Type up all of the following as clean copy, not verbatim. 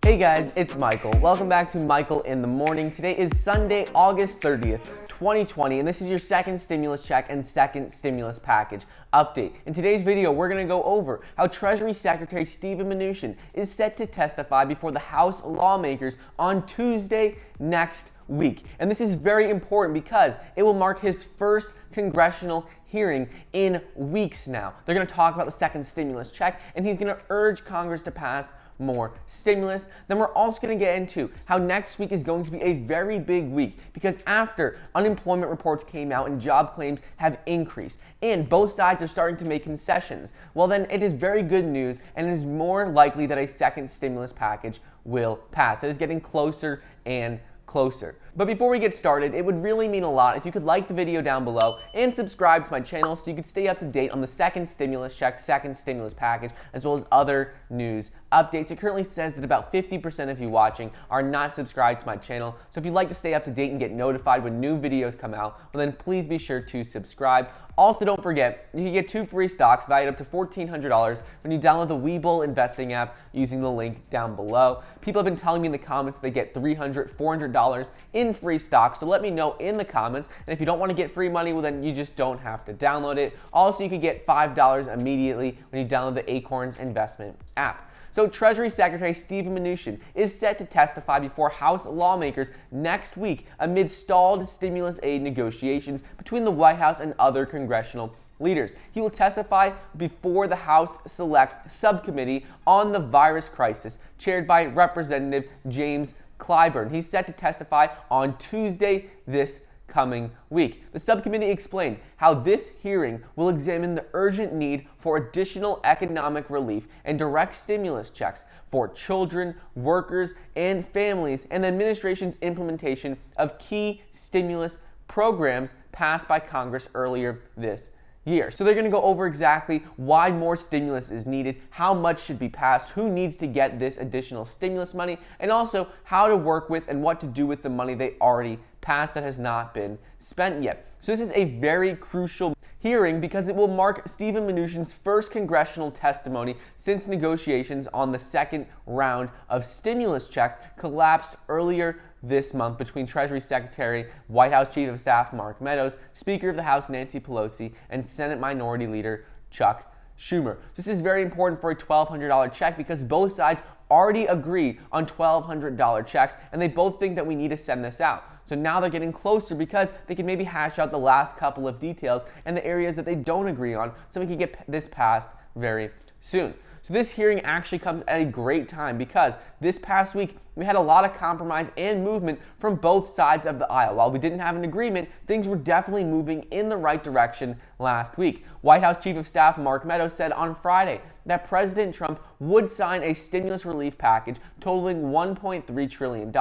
Hey guys, it's Michael. Welcome back to Michael in the Morning. Today is Sunday, August 30th, 2020, and this is your second stimulus check and second stimulus package update. In today's video, we're going to go over how Treasury Secretary Steven Mnuchin is set to testify before the House lawmakers on Tuesday next week. And this is very important because it will mark his first congressional hearing in weeks now. They're going to talk about the second stimulus check, and he's going to urge Congress to pass more stimulus. Then we're also going to get into how next week is going to be a very big week because after unemployment reports came out and job claims have increased and both sides are starting to make concessions, well then it is very good news and it is more likely that a second stimulus package will pass. It is getting closer and closer. But before we get started, it would really mean a lot if you could like the video down below and subscribe to my channel so you could stay up to date on the second stimulus check, second stimulus package, as well as other news updates. It currently says that about 50% of you watching are not subscribed to my channel, so if you'd like to stay up to date and get notified when new videos come out, well then please be sure to subscribe. Also, don't forget, you can get 2 free stocks valued up to $1,400 when you download the Wrubel investing app using the link down below. People have been telling me in the comments that they get $300, $400 in free stocks, so let me know in the comments. And if you don't want to get free money, well then you just don't have to download it. Also, you can get $5 immediately when you download the Acorns investment app. So Treasury Secretary Steven Mnuchin is set to testify before House lawmakers next week amid stalled stimulus aid negotiations between the White House and other congressional leaders. He will testify before the House Select Subcommittee on the virus crisis, chaired by Representative James Clyburn. He's set to testify on Tuesday this coming week. The subcommittee explained how this hearing will examine the urgent need for additional economic relief and direct stimulus checks for children, workers, and families, and the administration's implementation of key stimulus programs passed by Congress earlier this year. So they're going to go over exactly why more stimulus is needed, how much should be passed, who needs to get this additional stimulus money, and also how to work with and what to do with the money they already passed that has not been spent yet. So this is a very crucial hearing because it will mark Steven Mnuchin's first congressional testimony since negotiations on the second round of stimulus checks collapsed earlier this month between Treasury Secretary, White House Chief of Staff Mark Meadows, Speaker of the House Nancy Pelosi, and Senate Minority Leader Chuck Schumer. This is very important for a $1,200 check because both sides already agreed on $1,200 checks and they both think that we need to send this out. So now they're getting closer because they can maybe hash out the last couple of details and the areas that they don't agree on so we can get this passed very soon. So this hearing actually comes at a great time because this past week we had a lot of compromise and movement from both sides of the aisle. While we didn't have an agreement, things were definitely moving in the right direction last week. White House Chief of Staff Mark Meadows said on Friday that President Trump would sign a stimulus relief package totaling $1.3 trillion,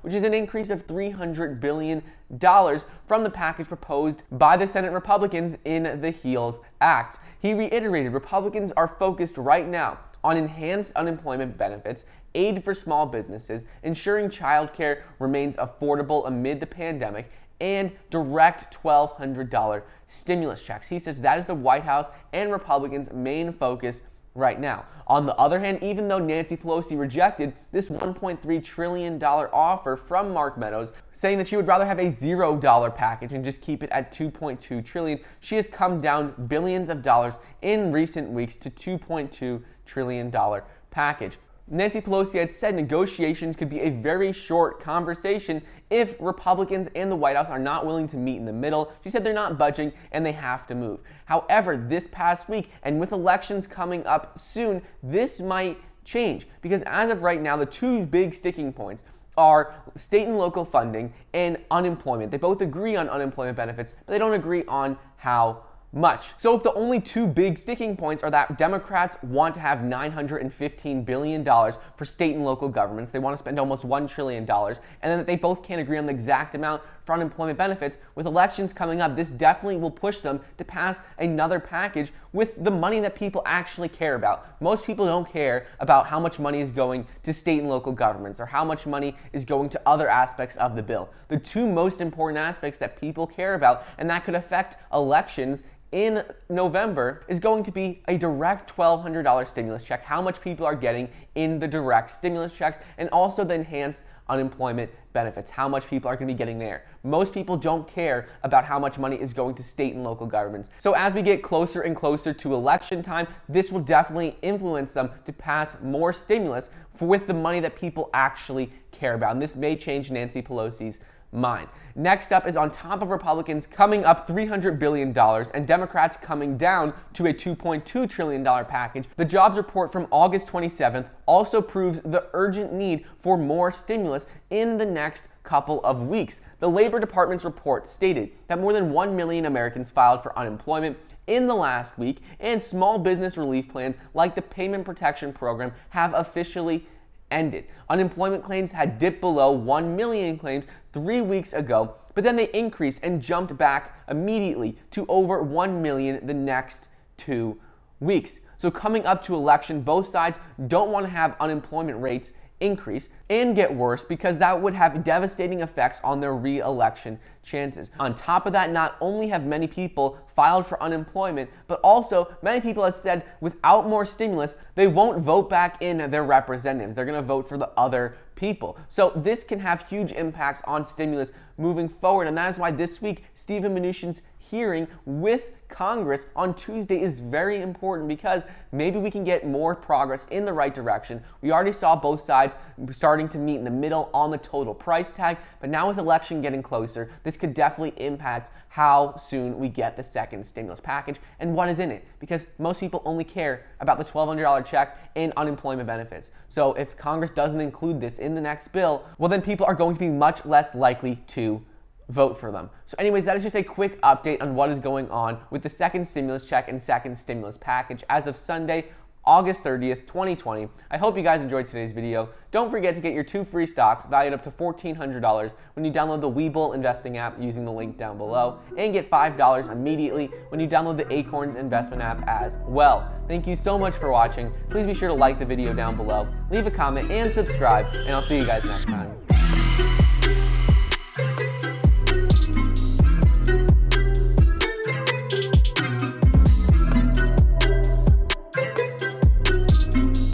which is an increase of $300 billion from the package proposed by the Senate Republicans in the HEALS Act. He reiterated Republicans are focused right now on enhanced unemployment benefits, aid for small businesses, ensuring childcare remains affordable amid the pandemic, and direct $1,200 stimulus checks. He says that is the White House and Republicans' main focus right now. On the other hand, even though Nancy Pelosi rejected this $1.3 trillion offer from Mark Meadows, saying that she would rather have a $0 package and just keep it at $2.2 trillion, she has come down billions of dollars in recent weeks to $2.2 trillion package. Nancy Pelosi had said negotiations could be a very short conversation if Republicans and the White House are not willing to meet in the middle. She said they're not budging and they have to move. However, this past week and with elections coming up soon, this might change because as of right now, the two big sticking points are state and local funding and unemployment. They both agree on unemployment benefits, but they don't agree on how much. So if the only two big sticking points are that Democrats want to have $915 billion for state and local governments, they want to spend almost $1 trillion, and then that they both can't agree on the exact amount for unemployment benefits, with elections coming up, this definitely will push them to pass another package with the money that people actually care about. Most people don't care about how much money is going to state and local governments or how much money is going to other aspects of the bill. The two most important aspects that people care about and that could affect elections in November is going to be a direct $1,200 stimulus check, how much people are getting in the direct stimulus checks, and also the enhanced unemployment benefits, how much people are going to be getting there. Most people don't care about how much money is going to state and local governments. So as we get closer and closer to election time, this will definitely influence them to pass more stimulus with the money that people actually care about. And this may change Nancy Pelosi's mind. Next up is on top of Republicans coming up $300 billion and Democrats coming down to a $2.2 trillion package, the jobs report from August 27th also proves the urgent need for more stimulus in the next couple of weeks. The Labor Department's report stated that more than 1 million Americans filed for unemployment in the last week, and small business relief plans like the Payment Protection Program have officially ended. Unemployment claims had dipped below 1 million claims 3 weeks ago, but then they increased and jumped back immediately to over 1 million the next 2 weeks. So coming up to election, both sides don't want to have unemployment rates increase and get worse because that would have devastating effects on their re-election chances. On top of that, not only have many people filed for unemployment, but also many people have said without more stimulus, they won't vote back in their representatives. They're going to vote for the other people. So this can have huge impacts on stimulus moving forward, and that is why this week Steven Mnuchin's hearing with Congress on Tuesday is very important, because maybe we can get more progress in the right direction. We already saw both sides starting to meet in the middle on the total price tag, but now with election getting closer, this could definitely impact how soon we get the second stimulus package and what is in it, because most people only care about the $1,200 check and unemployment benefits. So if Congress doesn't include this in the next bill, well then people are going to be much less likely to vote for them. So anyways, that is just a quick update on what is going on with the second stimulus check and second stimulus package as of Sunday, August 30th, 2020. I hope you guys enjoyed today's video. Don't forget to get your 2 free stocks valued up to $1,400 when you download the Wrubel investing app using the link down below, and get $5 immediately when you download the Acorns investment app as well. Thank you so much for watching. Please be sure to like the video down below, leave a comment, and subscribe, and I'll see you guys next time.